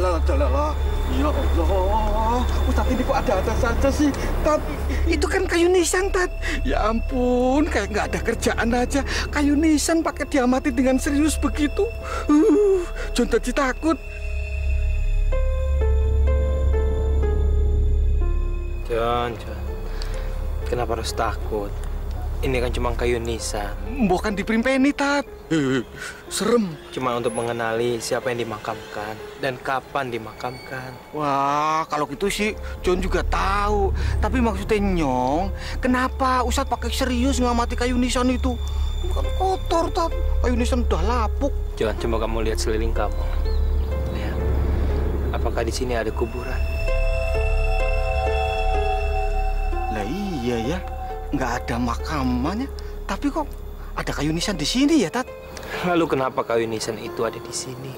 Ya Allah, Ustadz ini kok ada-ada saja sih, Tat? Itu kan kayu nisan, Tat. Ya ampun, kayak nggak ada kerjaan aja. Kayu nisan pakai diamati dengan serius begitu. Jon jadi takut. Jon, kenapa harus takut? Ini kan cuma kayu nisan. Bukan diperimpeni, Tat. Serem. Cuma untuk mengenali siapa yang dimakamkan dan kapan dimakamkan. Wah, kalau gitu sih Jon juga tahu. Tapi maksudnya Nyong, kenapa Ustadz pakai serius ngamati kayu nisan itu? Kan kotor, Tat. Kayu nisan udah lapuk. Jon, coba kamu lihat seliling kamu. Lihat, apakah di sini ada kuburan? Lah iya ya. Nggak ada makamannya, tapi kok ada kayu nisan di sini ya, Tat? Lalu kenapa kayu nisan itu ada di sini?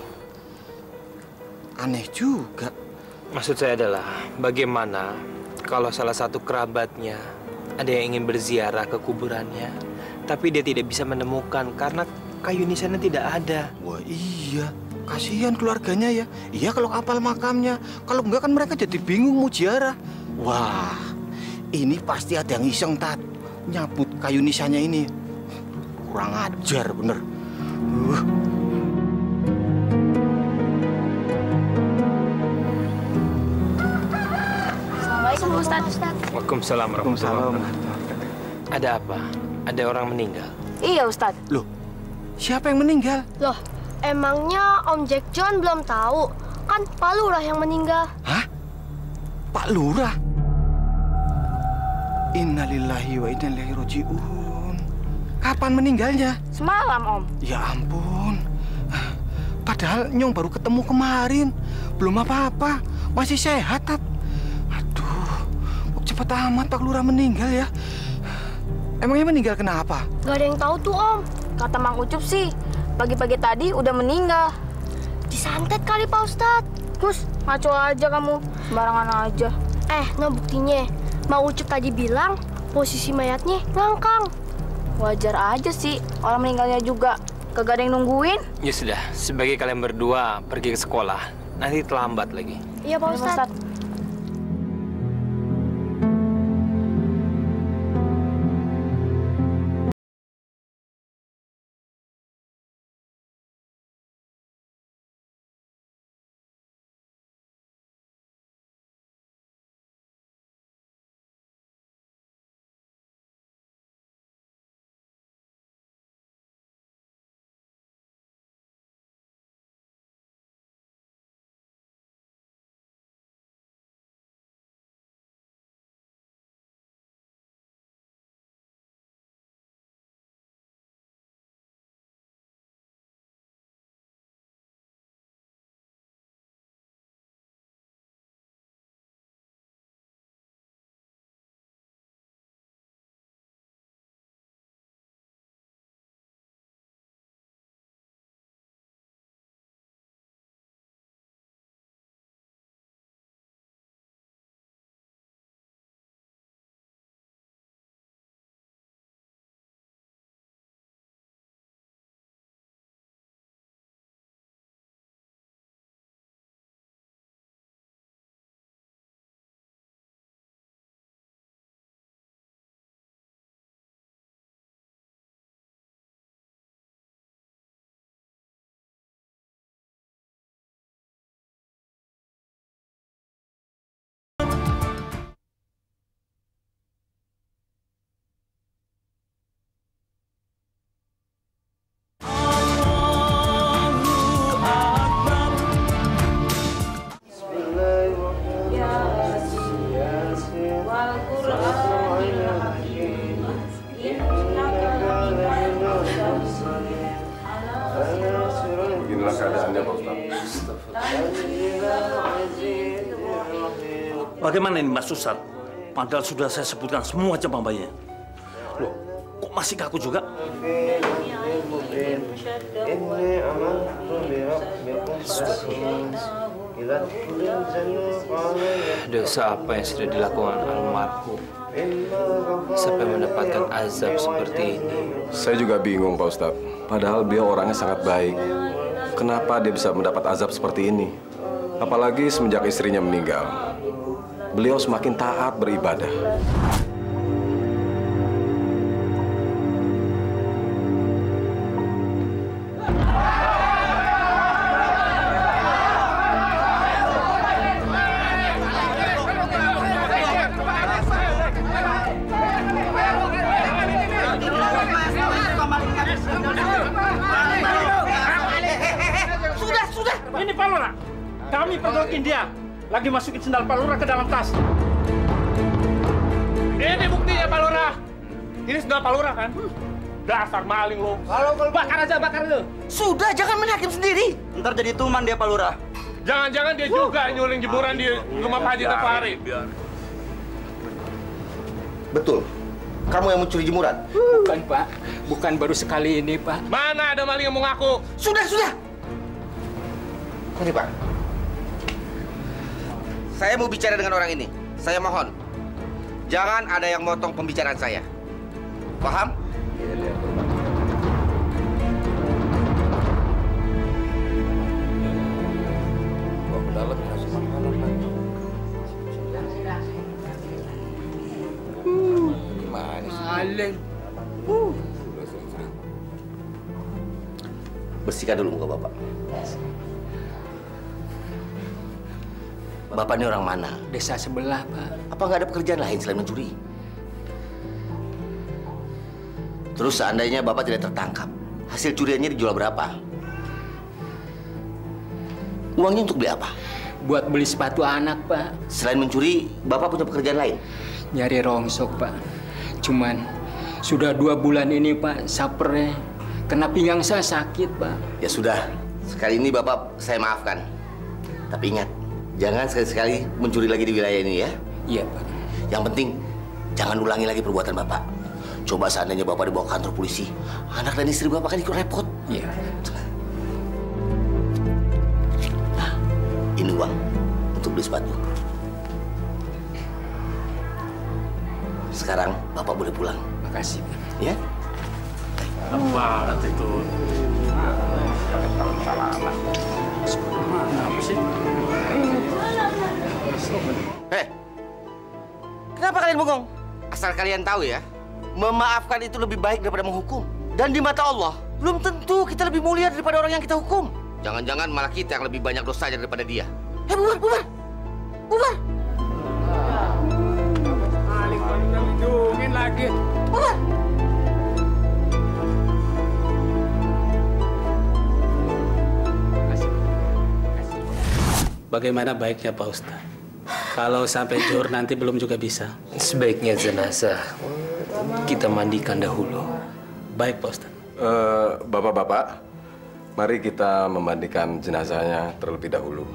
Aneh juga. Maksud saya adalah, bagaimana kalau salah satu kerabatnya ada yang ingin berziarah ke kuburannya, tapi dia tidak bisa menemukan karena kayu nisannya tidak ada. Wah iya, kasihan keluarganya ya. Iya kalau apal makamnya, kalau enggak kan mereka jadi bingung mau ziarah. Wah, ini pasti ada yang iseng, Tat. Nyabut kayu nisannya ini. Kurang ajar bener. Assalamualaikum, Ustadz. Waalaikumsalam warahmatullahi wabarakatuh. Ada apa? Ada orang meninggal? Iya, Ustadz. Loh, siapa yang meninggal? Loh, emangnya Om Jack John belum tahu? Kan Pak Lurah yang meninggal. Hah? Pak Lurah? Innalillahi wa inna ilaihi raji'un. Kapan meninggalnya? Semalam, Om. Ya ampun. Padahal Nyong baru ketemu kemarin. Belum apa-apa. Masih sehat, Tat. Aduh, kok cepat amat Pak Lurah meninggal ya? Emangnya meninggal kenapa? Gak ada yang tahu tuh, Om. Kata Mang Ucup sih, pagi-pagi tadi udah meninggal. Disantet kali, Pak Ustadz. Terus, ngaco aja kamu. Sembarangan aja. No buktinya. Mang Ucup tadi bilang posisi mayatnya ngangkang. Wajar aja sih, orang meninggalnya juga kagak ada yang nungguin. Ya sudah, sebagai kalian berdua pergi ke sekolah, nanti terlambat lagi. Iya, Pak Ustadz. Beginilah keadaannya, Pak Ustadz. Bagaimana ini, Mas Ustadz? Padahal sudah saya sebutkan semua cabang bayinya. Loh, kok masih kaku juga? Dosa apa yang sudah dilakukan almarhum sampai mendapatkan azab seperti ini? Saya juga bingung, Pak Ustadz. Padahal beliau orangnya sangat baik. Kenapa dia bisa mendapat azab seperti ini? Apalagi semenjak istrinya meninggal, beliau semakin taat beribadah. Ini Pak Lurah. Kami pergokin dia. Lagi masukin sendal Pak Lurah ke dalam tas. Ini buktinya Pak Lurah. Ini sendal Pak Lurah kan? Dasar maling lo. Kalau bakar aja, bakar lo. Sudah, jangan main hakim sendiri. Ntar jadi tuman dia Pak Lurah. Jangan-jangan dia juga nyuling jemuran di rumah Pak Haji tiap hari. Betul. Kamu yang mencuri jemuran? Bukan, Pak. Bukan baru sekali ini, Pak. Mana ada maling yang mau ngaku? Sudah. Ini Pak. Saya mau bicara dengan orang ini. Saya mohon. Jangan ada yang motong pembicaraan saya. Paham? Maling. Bersihkan dulu muka Bapak. Bapak ini orang mana? Desa sebelah, Pak. Apa nggak ada pekerjaan lain selain mencuri? Terus seandainya Bapak tidak tertangkap, hasil curiannya dijual berapa? Uangnya untuk beli apa? Buat beli sepatu anak, Pak. Selain mencuri, Bapak punya pekerjaan lain? Nyari rongsok, Pak. Cuman sudah 2 bulan ini, Pak, sapernya kena pinggang saya sakit, Pak. Ya sudah, sekali ini Bapak saya maafkan. Tapi ingat, jangan sekali-sekali mencuri lagi di wilayah ini ya. Iya, Pak. Yang penting, jangan ulangi lagi perbuatan Bapak. Coba seandainya Bapak dibawa ke kantor polisi, anak dan istri Bapak kan ikut repot. Iya. Nah, ini uang untuk beli sepatu. Sekarang Bapak boleh pulang. Makasih, Pak. Ya? Banget itu. Apa sih? Kenapa kalian bengong? Asal kalian tahu ya, memaafkan itu lebih baik daripada menghukum. Dan di mata Allah, belum tentu kita lebih mulia daripada orang yang kita hukum. Jangan-jangan malah kita yang lebih banyak dosanya daripada dia. Bubar! Maling dilindungin lagi. Bubar! Bagaimana baiknya Pak Ustadz? Kalau sampai zuhur nanti belum juga bisa. Sebaiknya jenazah kita mandikan dahulu. Baik Pak Ustadz. Bapak-bapak, mari kita memandikan jenazahnya terlebih dahulu.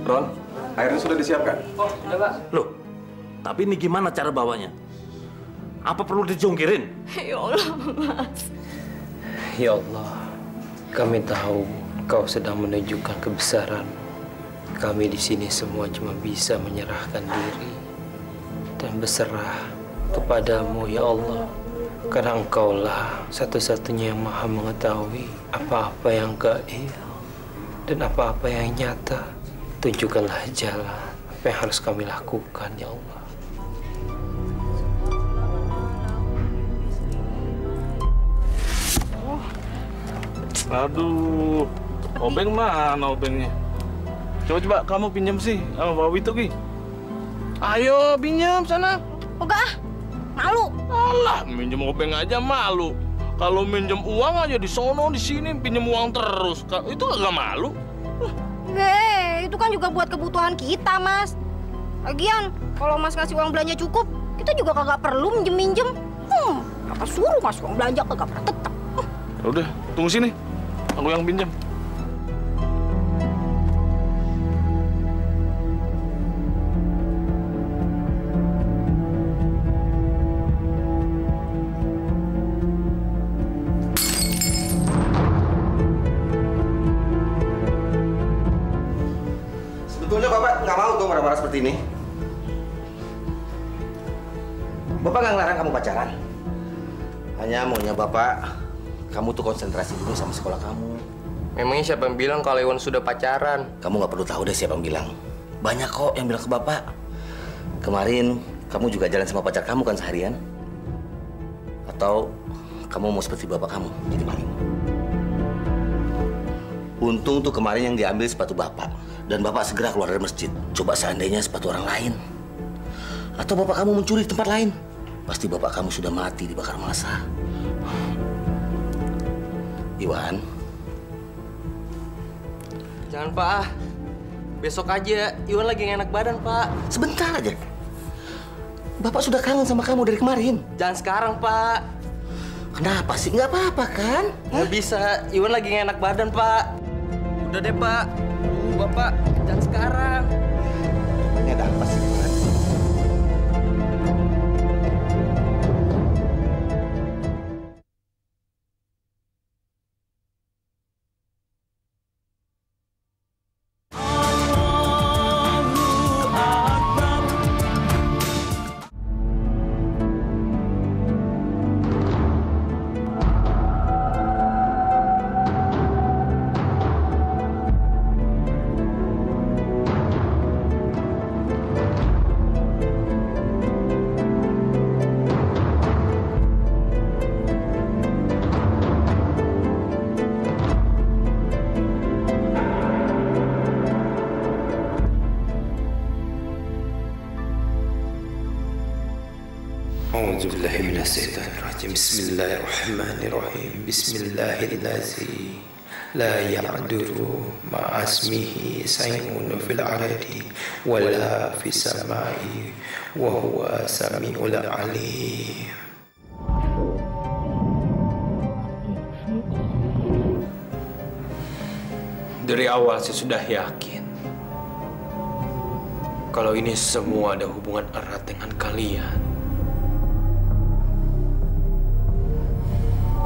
Ron, airnya sudah disiapkan? Loh, tapi ini gimana cara bawanya? Apa perlu dijongkirin? Ya Allah, Mas. Ya Allah, kami tahu Kau sedang menunjukkan kebesaran. Kami di sini semua cuma bisa menyerahkan diri dan berserah kepadamu, ya Allah. Karena Engkaulah satu-satunya yang maha mengetahui apa-apa yang gaib dan apa-apa yang nyata. Tunjukkanlah jalan apa yang harus kami lakukan, ya Allah. Aduh, obeng mana obengnya? Coba kamu pinjam sih sama Bawi itu, Ki. Ayo pinjam sana. Enggak, malu. Alah, minjem obeng aja malu. Kalau minjem uang aja di sono di sini pinjem uang terus. Itu nggak malu? Itu kan juga buat kebutuhan kita, Mas. Lagian, kalau Mas ngasih uang belanja cukup, kita juga kagak perlu minjem-minjem. Apa suruh ngasih uang belanja kagak pernah tetap. Udah, tunggu sini. Aku yang pinjam. Sebetulnya Bapak nggak mau tuh marah-marah seperti ini. Bapak nggak ngelarang kamu pacaran. Hanya maunya Bapak, kamu tuh konsentrasi dulu sama sekolah kamu. Memangnya siapa yang bilang kalau Iwan sudah pacaran? Kamu nggak perlu tahu deh siapa yang bilang. Banyak kok yang bilang ke Bapak. Kemarin kamu juga jalan sama pacar kamu kan seharian? Atau kamu mau seperti Bapak kamu, jadi maling? Untung tuh kemarin yang diambil sepatu Bapak. Dan Bapak segera keluar dari masjid. Coba seandainya sepatu orang lain. Atau Bapak kamu mencuri di tempat lain. Pasti Bapak kamu sudah mati dibakar massa. Iwan. Jangan, Pak. Besok aja. Iwan lagi nggak enak badan, Pak. Sebentar aja. Bapak sudah kangen sama kamu dari kemarin. Jangan sekarang, Pak. Kenapa sih? Nggak apa-apa kan? Nggak bisa. Iwan lagi nggak enak badan, Pak. Udah deh, Pak. Bapak, jangan sekarang. Ini ada apa sih, Iwan? بسم الله الرحمن الرحيم بسم الله الذي لا يعدل مع اسمه شيء في الأرض ولا في السماء وهو السميع العليم. Dari awal saya sudah yakin kalau ini semua ada hubungan erat dengan kalian.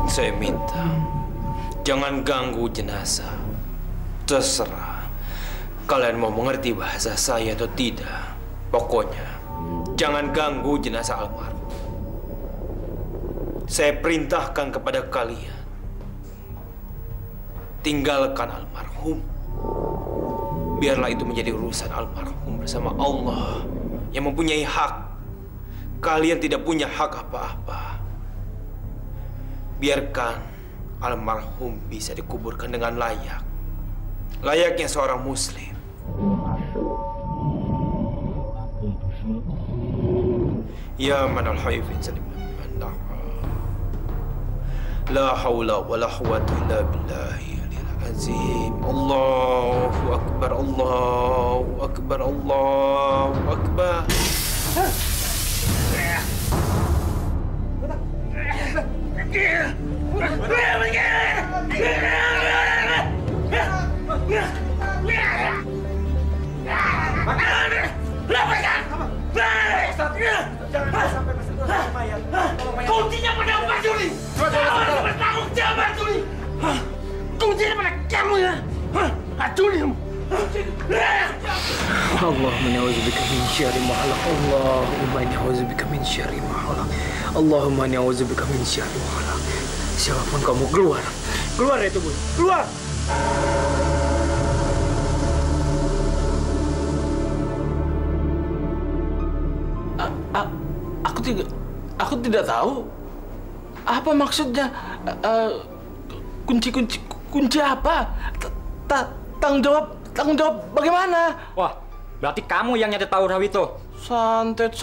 Saya minta, jangan ganggu jenazah. Terserah kalian mau mengerti bahasa saya atau tidak. Pokoknya, jangan ganggu jenazah almarhum. Saya perintahkan kepada kalian, tinggalkan almarhum. Biarlah itu menjadi urusan almarhum bersama Allah yang mempunyai hak. Kalian tidak punya hak apa-apa. Biarkan almarhum bisa dikuburkan dengan layak. Layaknya seorang muslim. Ya man al-haifin salim man la hawla wa la quwwata illa billahi al-azim. Allahu akbar, Allahu akbar, Allahu akbar. Kuncinya pada Pak Juli. Bertanggung jawab Juli. Kuncinya pada kamu ya. Juli. Allahumma na'udzubika min syarri ma khalaq. Allahumma na'udzubika min syarri ma khalaq. Allahumma na'udzubika min syarri ma khalaq. Siapapun kamu keluar. Keluar dari tubuh. Keluar. Aku tidak tahu apa maksudnya. Kunci apa? Tanggung jawab bagaimana? Wah, berarti kamu yang nyatet Pak Rawito. Santet.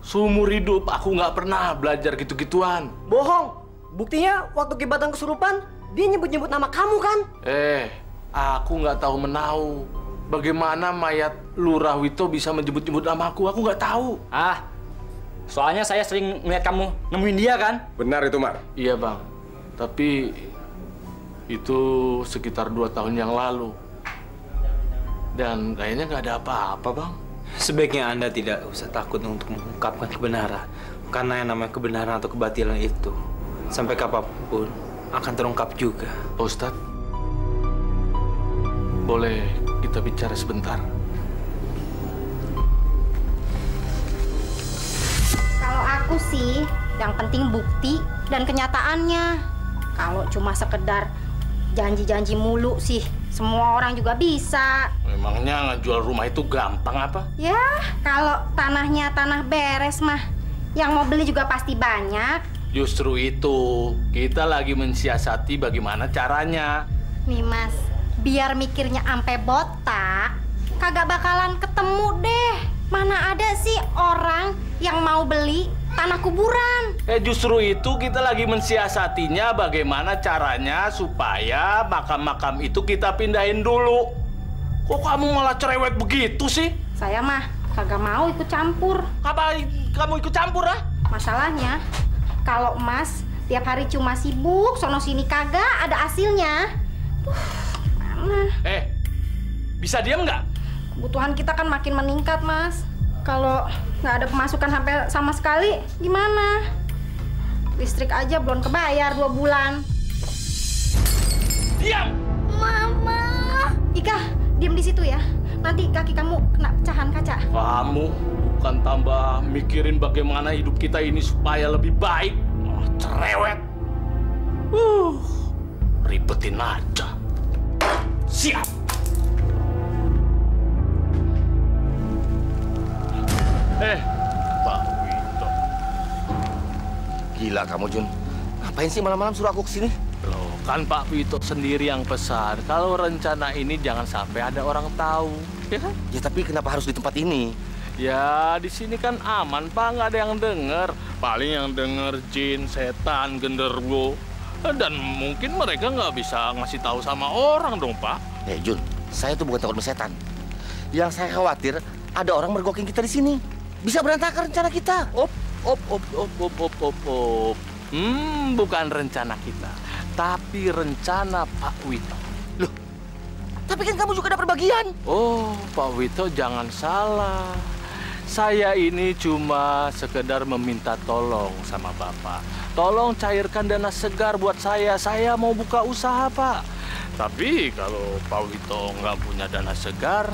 Seumur hidup aku nggak pernah belajar gitu-gituan. Bohong. Buktinya waktu Kibatan kesurupan dia nyebut-nyebut nama kamu kan? Aku nggak tahu menau. Bagaimana mayat Lurah Wito bisa menyebut-nyebut namaku? Aku nggak tahu. Soalnya saya sering melihat kamu nemuin dia kan? Benar itu, Mar? Iya, Bang. Tapi itu sekitar 2 tahun yang lalu. Dan kayaknya nggak ada apa-apa, Bang. Sebaiknya Anda tidak usah takut untuk mengungkapkan kebenaran. Karena yang namanya kebenaran atau kebatilan itu, sampai kapanpun akan terungkap juga. Pak Ustadz, boleh kita bicara sebentar? Kalau aku sih, yang penting bukti dan kenyataannya. Kalau cuma sekedar Janji-janji mulu sih. Semua orang juga bisa. Memangnya ngejual rumah itu gampang apa? Ya, kalau tanahnya tanah beres mah, yang mau beli juga pasti banyak. Justru itu, kita lagi mensiasati bagaimana caranya. Nih Mas, biar mikirnya ampe botak, kagak bakalan ketemu deh. Mana ada sih orang yang mau beli tanah kuburan? Justru itu kita lagi mensiasatinya bagaimana caranya supaya makam-makam itu kita pindahin dulu. Kok kamu malah cerewet begitu sih? Saya mah kagak mau ikut campur. Apa kamu ikut campur ah? Masalahnya, kalau Mas tiap hari cuma sibuk, sono sini kagak ada hasilnya. Mana? Bisa diam nggak? Kebutuhan kita kan makin meningkat, Mas. Kalau nggak ada pemasukan sampai sama sekali, gimana? Listrik aja belum kebayar 2 bulan. Diam! Mama! Ika, diam di situ ya. Nanti kaki kamu kena pecahan kaca. Kamu bukan tambah mikirin bagaimana hidup kita ini supaya lebih baik. Cerewet. Ribetin aja. Siap! Pak Wito. Gila kamu, Jun. Ngapain sih malam-malam suruh aku kesini? Loh, kan Pak Wito sendiri yang pesan. Kalau rencana ini jangan sampai ada orang tahu. Ya kan? Ya tapi kenapa harus di tempat ini? Ya, di sini kan aman, Pak. Nggak ada yang denger. Paling yang denger jin, setan, genderuwo. Dan mungkin mereka nggak bisa ngasih tahu sama orang dong, Pak. Jun, saya tuh bukan takut sama setan. Yang saya khawatir, ada orang mergokin kita di sini. Bisa berantakan rencana kita. Bukan rencana kita, tapi rencana Pak Wito. Loh, tapi kan kamu juga ada perbagian. Oh, Pak Wito jangan salah. Saya ini cuma sekedar meminta tolong sama Bapak. Tolong cairkan dana segar buat saya. Saya mau buka usaha, Pak. Tapi kalau Pak Wito nggak punya dana segar,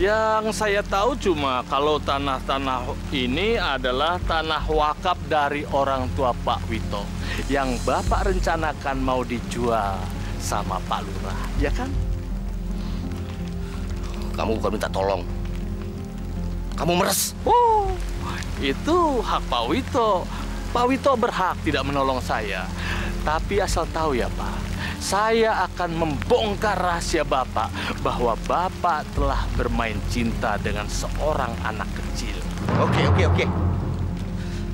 yang saya tahu cuma kalau tanah-tanah ini adalah tanah wakaf dari orang tua Pak Wito yang Bapak rencanakan mau dijual sama Pak Lurah, ya kan? Kamu bukan minta tolong. Kamu meres. Oh, itu hak Pak Wito. Pak Wito berhak tidak menolong saya. Tapi asal tahu ya, Pak, saya akan membongkar rahasia Bapak bahwa Bapak telah bermain cinta dengan seorang anak kecil. Oke.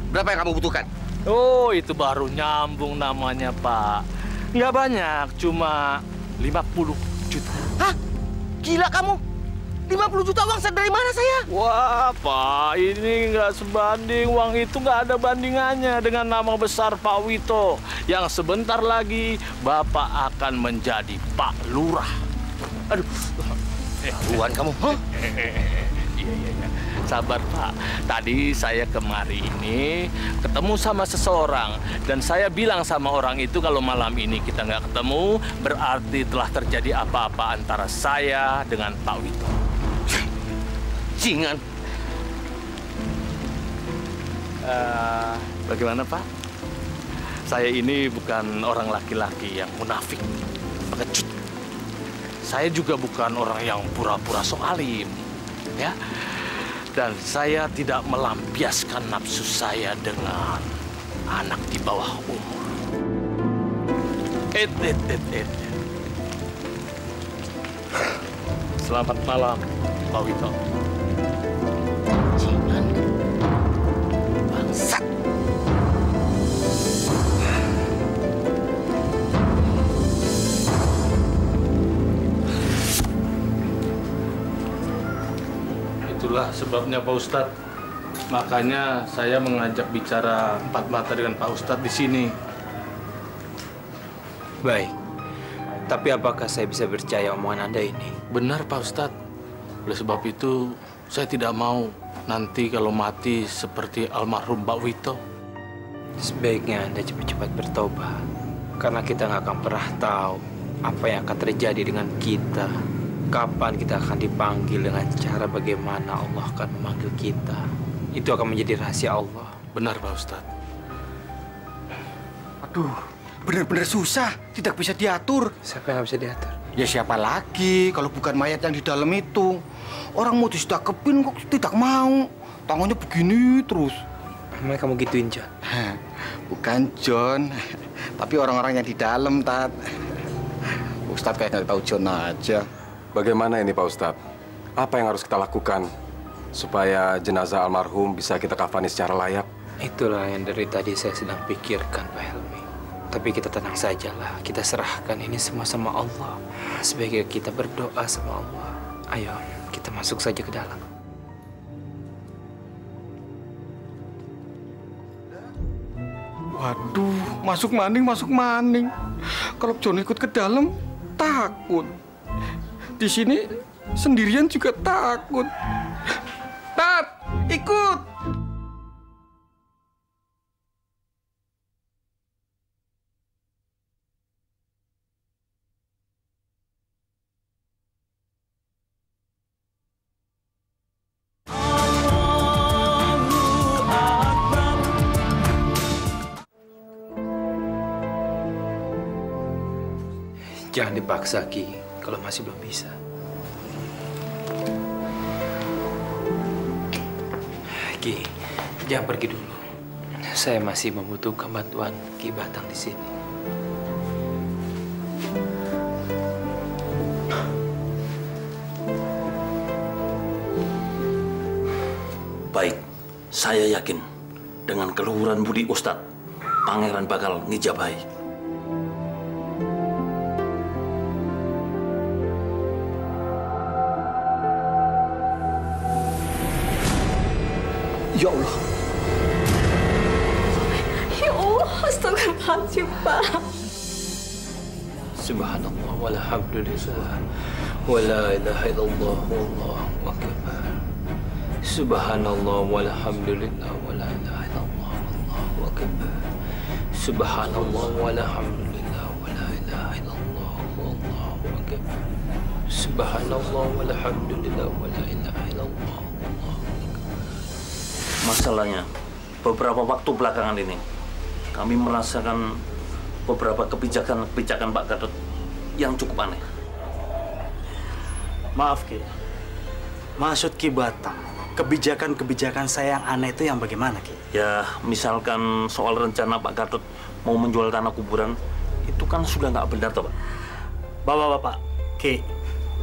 Berapa yang kamu butuhkan? Oh, itu baru nyambung namanya, Pak. Nggak banyak, cuma 50 juta. Hah? Gila kamu? 50 juta uang dari mana saya? Wah, Pak, ini nggak sebanding. Uang itu nggak ada bandingannya dengan nama besar Pak Wito. Yang sebentar lagi Bapak akan menjadi Pak Lurah. Aduh. Tuhan kamu. Huh? Iya. Sabar, Pak. Tadi saya kemari ini ketemu sama seseorang. Dan saya bilang sama orang itu kalau malam ini kita nggak ketemu, berarti telah terjadi apa-apa antara saya dengan Pak Wito. Jingan. Bagaimana, Pak? Saya ini bukan orang laki-laki yang munafik, pengecut. Saya juga bukan orang yang pura-pura sok alim, ya. Dan saya tidak melampiaskan nafsu saya dengan anak di bawah umur. Selamat malam, Pak Wito. Jingan. Bangsat. Itulah sebabnya Pak Ustadz. Makanya saya mengajak bicara empat mata dengan Pak Ustadz di sini. Baik. Tapi apakah saya bisa percaya omongan Anda ini? Benar, Pak Ustadz. Oleh sebab itu, saya tidak mau nanti kalau mati seperti almarhum Pak Wito. Sebaiknya Anda cepat-cepat bertobat. Karena kita nggak akan pernah tahu apa yang akan terjadi dengan kita. Kapan kita akan dipanggil, dengan cara bagaimana Allah akan memanggil kita. Itu akan menjadi rahasia Allah. Benar, Pak Ustadz. Aduh, benar-benar susah, tidak bisa diatur. Siapa yang nggak bisa diatur? Ya siapa lagi kalau bukan mayat yang di dalam itu? Orang mau disedekapin kok tidak mau. Tangannya begini terus. Emang kamu gituin, John? Bukan John, tapi orang-orang yang di dalam, Tat. Ustadz kayak nggak tahu John aja. Bagaimana ini Pak Ustadz? Apa yang harus kita lakukan supaya jenazah almarhum bisa kita kafani secara layak? Itulah yang dari tadi saya sedang pikirkan, Pak Helmi. Tapi kita tenang sajalah, kita serahkan ini semua sama Allah. Sebaiknya kita berdoa sama Allah. Ayo, kita masuk saja ke dalam. Waduh, masuk maning. Kalau John ikut ke dalam, takut. Di sini sendirian juga takut. Tat, ikut. Jangan dipaksa, Ki, kalau masih belum bisa. Ki, jangan pergi dulu. Saya masih membutuhkan bantuan Ki Batang di sini. Baik, saya yakin dengan keluhuran budi Ustadz, Pangeran bakal ngijabahi. Ya Allah. Ya Allah, astagfirullahaladzim, Pak. Subhanallah, walhamdulillah, wala ilaha illallah, wallahu akbar. Subhanallah, walhamdulillah, wala ilaha illallah, wallahu akbar. Subhanallah, walhamdulillah, wala ilaha illallah, wallahu akbar. Subhanallah, walhamdulillah, wala ilaha illallah. Masalahnya, beberapa waktu belakangan ini, kami merasakan beberapa kebijakan Pak Gatot yang cukup aneh. Maaf, Ki. Maksud Ki Batang, kebijakan saya yang aneh itu yang bagaimana, Ki? Ya, misalkan soal rencana Pak Gatot mau menjual tanah kuburan, itu kan sudah nggak benar, toh, Pak? Bapak-bapak, Ki,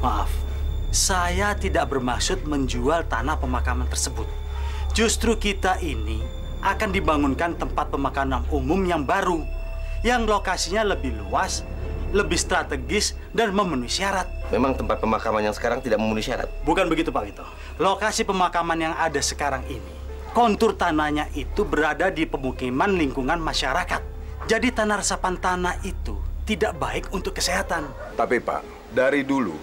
maaf. Saya tidak bermaksud menjual tanah pemakaman tersebut. Justru kita ini akan dibangunkan tempat pemakaman umum yang baru, yang lokasinya lebih luas, lebih strategis, dan memenuhi syarat. Memang tempat pemakaman yang sekarang tidak memenuhi syarat? Bukan begitu, Pak Wito. Lokasi pemakaman yang ada sekarang ini, kontur tanahnya itu berada di pemukiman lingkungan masyarakat. Jadi tanah resapan tanah itu tidak baik untuk kesehatan. Tapi Pak, dari dulu,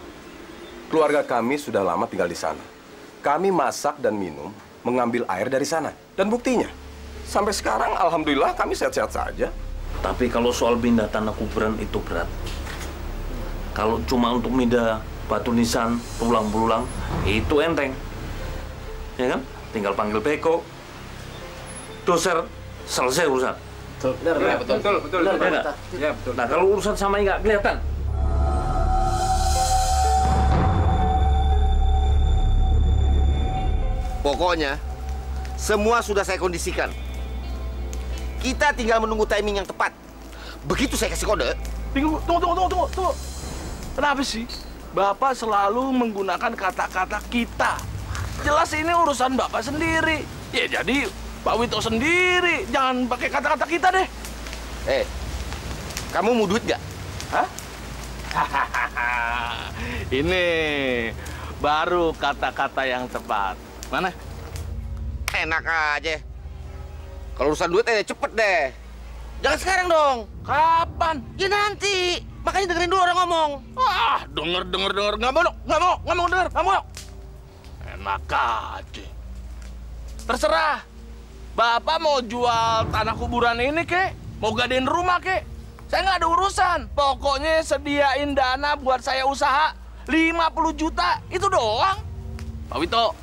keluarga kami sudah lama tinggal di sana. Kami masak dan minum, mengambil air dari sana. Dan buktinya, sampai sekarang alhamdulillah kami sehat-sehat saja. Tapi kalau soal pindah tanah kuburan itu berat. Kalau cuma untuk pindah batu nisan, berulang-berulang, itu enteng. Ya kan? Tinggal panggil beko, doser, selesai urusan. Betul. Ya, betul. Ya, betul. Nah, kalau urusan sama nggak kelihatan. Pokoknya, semua sudah saya kondisikan. Kita tinggal menunggu timing yang tepat. Begitu saya kasih kode. Tunggu. Kenapa sih Bapak selalu menggunakan kata-kata kita? Jelas ini urusan Bapak sendiri. Ya jadi Pak Wito sendiri. Jangan pakai kata-kata kita deh. Kamu mau duit nggak? Hah? Ini baru kata-kata yang tepat. Mana? Enak aja. Kalau urusan duit cepet deh. Jangan sekarang dong. Kapan? Ya nanti. Makanya dengerin dulu orang ngomong. Denger. Nggak mau denger. Enak aja. Terserah. Bapak mau jual tanah kuburan ini, kek? Mau gadein rumah, kek? Saya nggak ada urusan. Pokoknya sediain dana buat saya usaha 50 juta. Itu doang. Pak Wito,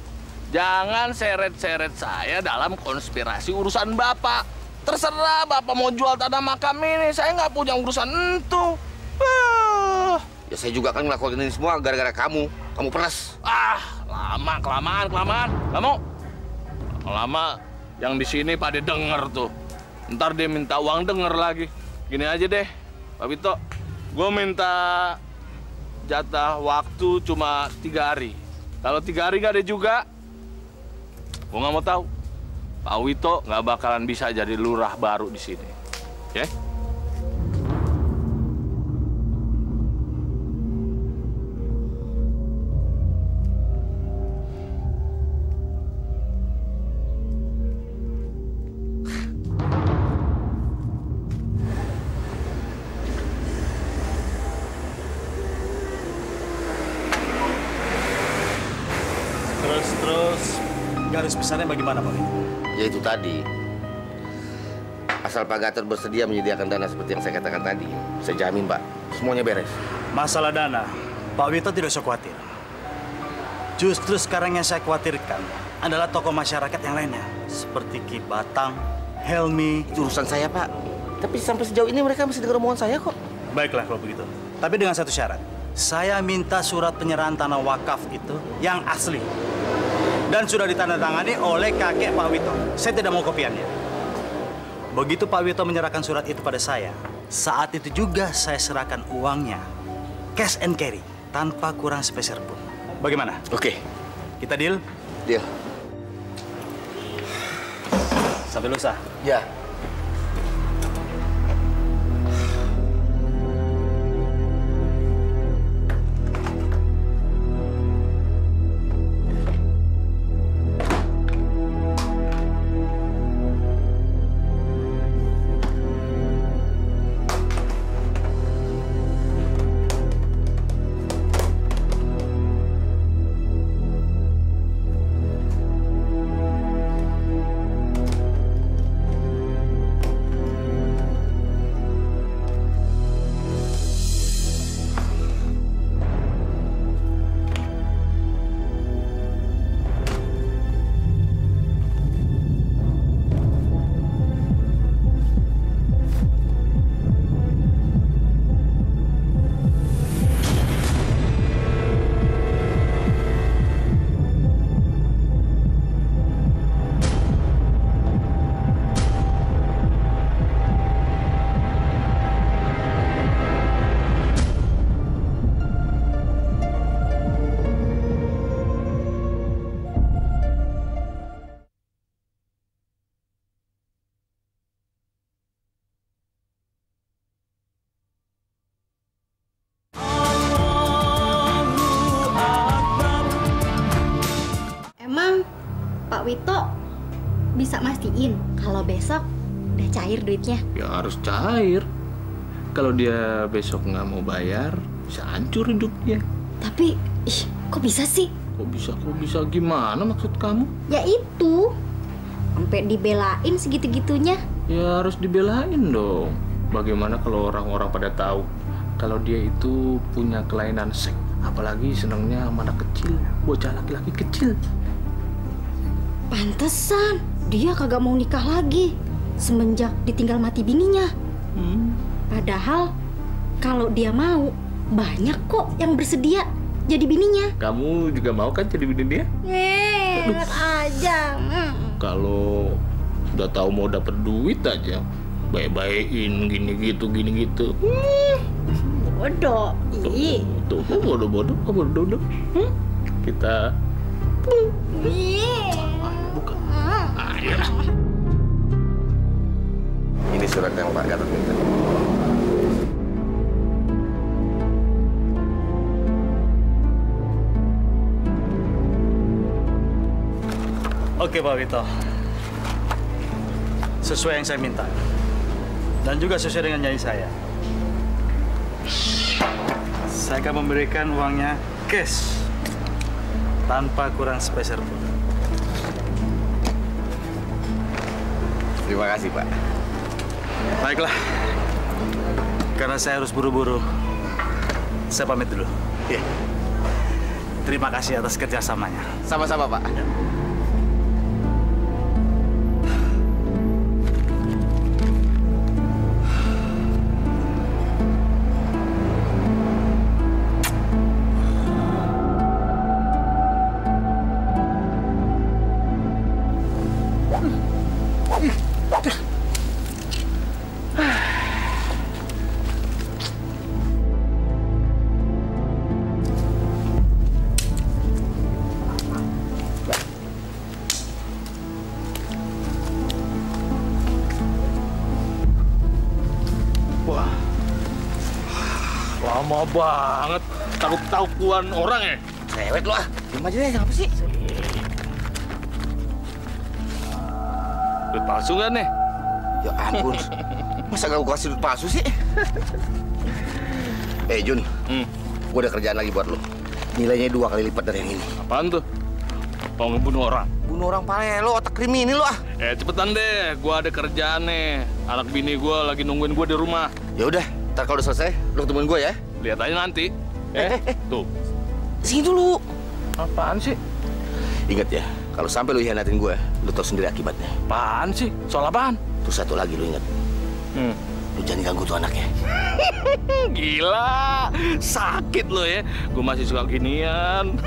jangan seret-seret saya dalam konspirasi urusan Bapak. Terserah Bapak mau jual tanah makam ini, saya nggak punya urusan itu. Ya saya juga kan ngelakuin ini semua gara-gara kamu. Kamu peres. Kelamaan. Kamu lama yang di sini pada denger tuh. Ntar dia minta uang denger lagi. Gini aja deh, Pak Wito. Gue minta jatah waktu cuma 3 hari. Kalau 3 hari nggak ada juga, gue nggak mau tahu. Pak Wito nggak bakalan bisa jadi lurah baru di sini, ya? Terus garis besarnya bagaimana, Pak Wito? Ya itu tadi. Asal Pak Gatot bersedia menyediakan dana seperti yang saya katakan tadi, saya jamin, Pak, semuanya beres. Masalah dana, Pak Wito tidak usah khawatir. Justru sekarang yang saya khawatirkan adalah tokoh masyarakat yang lainnya. Seperti Ki Batang, Helmi. Itu urusan saya, Pak. Tapi sampai sejauh ini mereka masih dengar omongan saya kok. Baiklah kalau begitu. Tapi dengan satu syarat. Saya minta surat penyerahan tanah wakaf itu yang asli. Dan sudah ditandatangani oleh kakek Pak Wito. Saya tidak mau kopiannya. Begitu Pak Wito menyerahkan surat itu pada saya, saat itu juga saya serahkan uangnya. Cash and carry, tanpa kurang sepeser pun. Bagaimana? Oke. Kita deal? Deal. Sampai lusa? Ya. Pak Wito bisa mastiin kalau besok udah cair duitnya? Ya harus cair. Kalau dia besok nggak mau bayar, bisa hancur hidupnya. Tapi, kok bisa sih? Kok bisa gimana maksud kamu? Ya itu, sampai dibelain segitu-gitunya. Ya harus dibelain dong. Bagaimana kalau orang-orang pada tahu kalau dia itu punya kelainan seks, apalagi senangnya sama anak kecil, bocah laki-laki kecil. Pantesan dia kagak mau nikah lagi semenjak ditinggal mati bininya. Padahal kalau dia mau, banyak kok yang bersedia jadi bininya. Kamu juga mau kan jadi bini dia? Enak aja. Kalau udah tahu mau dapet duit aja, baik-baikin gini gitu. Bodoh. Tuh, bodoh. Kita buka. Ayo. Ini surat yang Pak Gatot minta. Oke Pak Wito, sesuai yang saya minta dan juga sesuai dengan janji saya akan memberikan uangnya cash tanpa kurang sepeser pun. Terima kasih Pak. Baiklah, karena saya harus buru-buru, saya pamit dulu. Terima kasih atas kerjasamanya. Sama-sama Pak. Wah, lama banget. Takut-takuan orang ya? Cewek lu ah. Diam aja deh, apa sih? Duit palsu kan nih? Ya ampun. Masa gak gue kasih duit palsu sih? Jun. Gue ada kerjaan lagi buat lu. Nilainya 2 kali lipat dari yang ini. Apaan tuh? Mau ngebunuh orang? Bunuh orang pale lo, otak kriminal lo ah. Cepetan deh, gue ada kerjaan nih. Anak bini gue lagi nungguin gue di rumah. Ya udah, ntar kalau udah selesai, lu ketemuin gue ya. Lihat aja nanti. Tuh. Sini dulu. Apaan sih? Ingat ya, kalau sampai lu hianatin gue, lu tahu sendiri akibatnya. Apaan sih? Soal apaan? Terus satu lagi lu ingat. Lu jangan ganggu tuh anaknya. Gila, sakit lo ya. Gue masih suka ginian.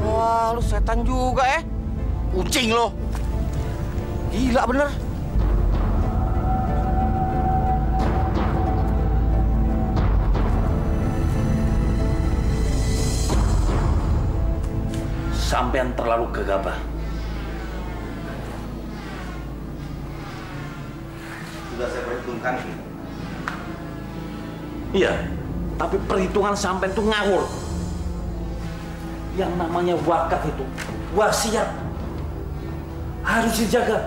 Wah, lu setan juga ya. Kucing lo. Gila bener. Sampean terlalu gegabah. Sudah saya perhitungkan. Iya, tapi perhitungan sampean tuh ngawur. Yang namanya wakaf itu, wasiat, harus dijaga,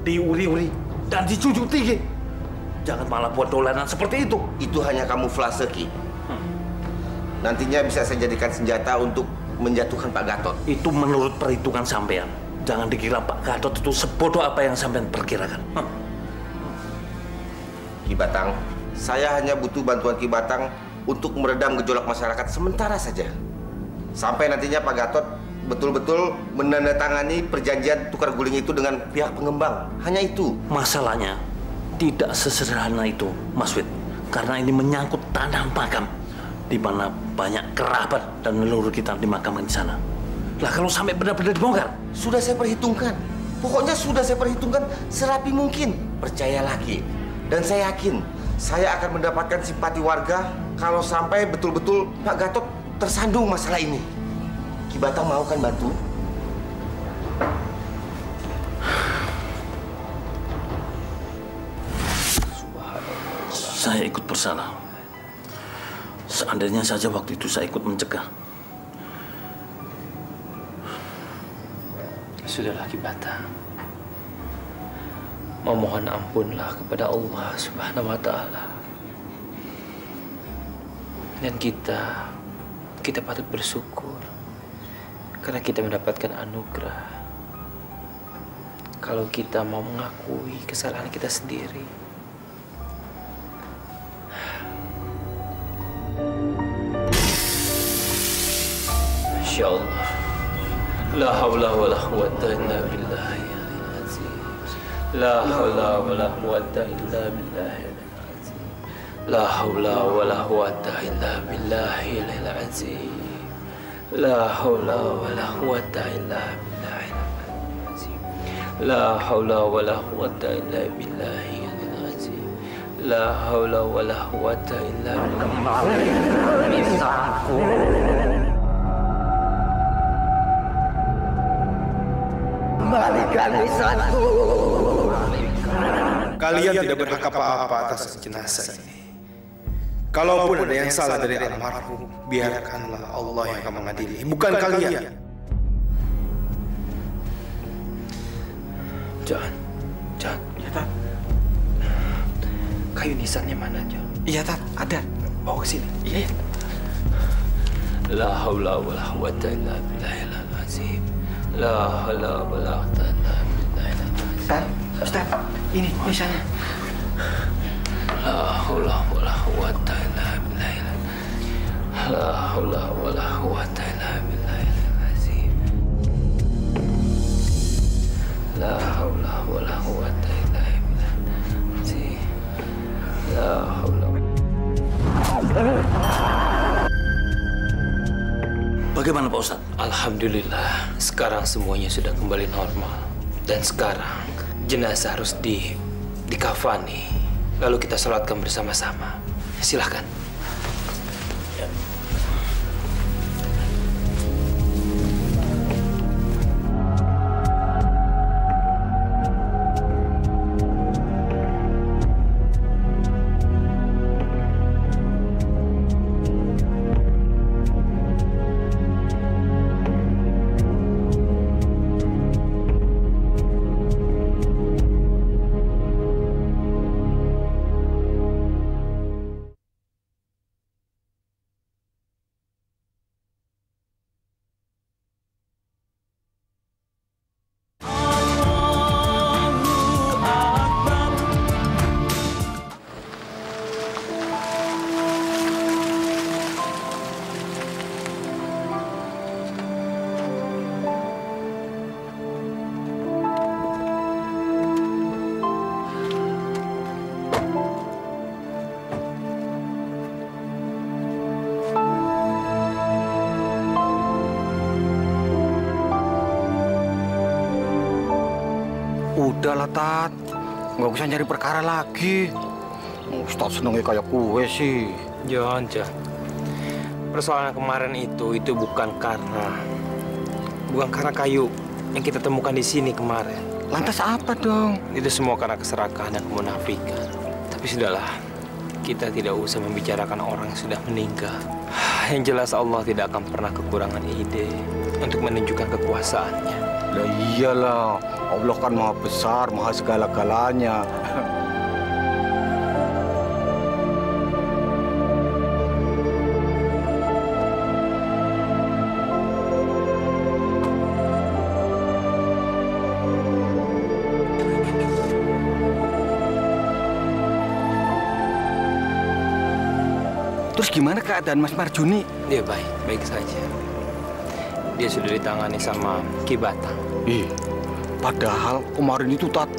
diuri-uri, dan dijunjung tinggi. Jangan malah buat dolanan seperti itu. Itu hanya kamuflase, Ki. Nantinya bisa saya jadikan senjata untuk menjatuhkan Pak Gatot. Itu menurut perhitungan sampean. Jangan dikira Pak Gatot itu sebodoh apa yang sampean perkirakan. Ki Batang, saya hanya butuh bantuan Ki Batang untuk meredam gejolak masyarakat sementara saja. Sampai nantinya Pak Gatot betul-betul menandatangani perjanjian tukar guling itu dengan pihak pengembang. Hanya itu. Masalahnya tidak sesederhana itu, Mas Wid. Karena ini menyangkut tanah makam, di mana banyak kerabat dan leluhur kita dimakamkan di sana. Lah kalau sampai benar-benar dibongkar, sudah saya perhitungkan. Pokoknya sudah saya perhitungkan serapi mungkin. Percaya lagi. Dan saya yakin saya akan mendapatkan simpati warga kalau sampai betul-betul Pak Gatot tersandung masalah ini. Ki Batang mau kan bantu? saya ikut bersalah. Seandainya saja waktu itu saya ikut mencegah. Sudahlah Ki Batang. Memohon ampunlah kepada Allah Subhanahu wa Ta'ala. Dan kita patut bersyukur karena kita mendapatkan anugerah. Kalau kita mau mengakui kesalahan kita sendiri. Masya Allah. La hawla wa la quwwata illa billahi al-'aliyyil 'azim. La hawla wa la quwwata illa billahi al-'azim. La hawla wa la quwwata illa billahi al-'azim. La hawla wa la quwwata illa billahi al-'azim. La hawla wa la quwwata illa billahi al-'azim. La hawla wa la quwwata illa billahi. Kembalikan lisanku. Kalian tidak berhak apa-apa atas jenazah ini. Kalaupun ada yang salah dari almarhum, biarkanlah Allah yang akan mengadili, bukan kalian. John. Ya, Tat. Kayu nisannya mana, John? Iya, Tat. Ada. Bawa ke sini. Iya. La haula wa la quwwata illa billahil azim. La haula wa la quwwata illa billahil azim. Ustaz, ini nisannya. La haula wa la quwwata illa billahil azim. La haula wa la quwwata illa billahil azim. La haula wa la quwwata illa billahil azim. La haula. Bagaimana Pak Ustadz? Alhamdulillah, sekarang semuanya sudah kembali normal. Dan sekarang jenazah harus dikafani. Lalu kita sholatkan bersama-sama. Silahkan. Udahlah, Tat. Nggak usah nyari perkara lagi. Ustadz senengnya kayak kue sih. John. Persoalan kemarin itu bukan karena kayu yang kita temukan di sini kemarin. Lantas apa dong? Itu semua karena keserakahan dan kemunafikan. Tapi sudahlah, kita tidak usah membicarakan orang yang sudah meninggal. Yang jelas Allah tidak akan pernah kekurangan ide untuk menunjukkan kekuasaannya. Lah iyalah, Allah kan maha besar, maha segala-galanya. Terus gimana keadaan Mas Marjuni? Dia baik saja. Dia sudah ditangani sama Ki Batang. Padahal kemarin itu, Tat,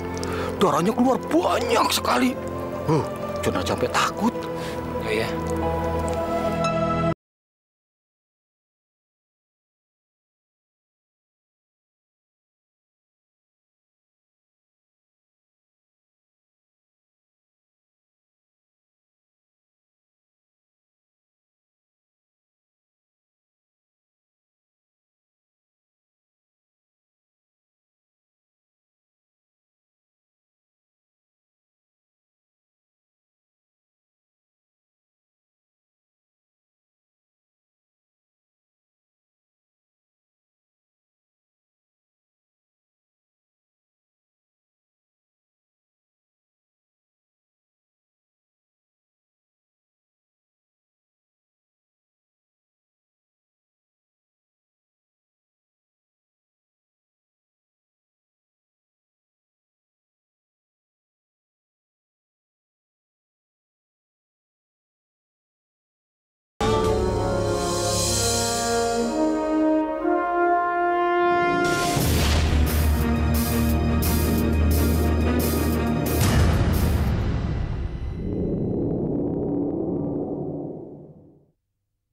darahnya keluar banyak sekali. Jangan sampai takut. Oh ya,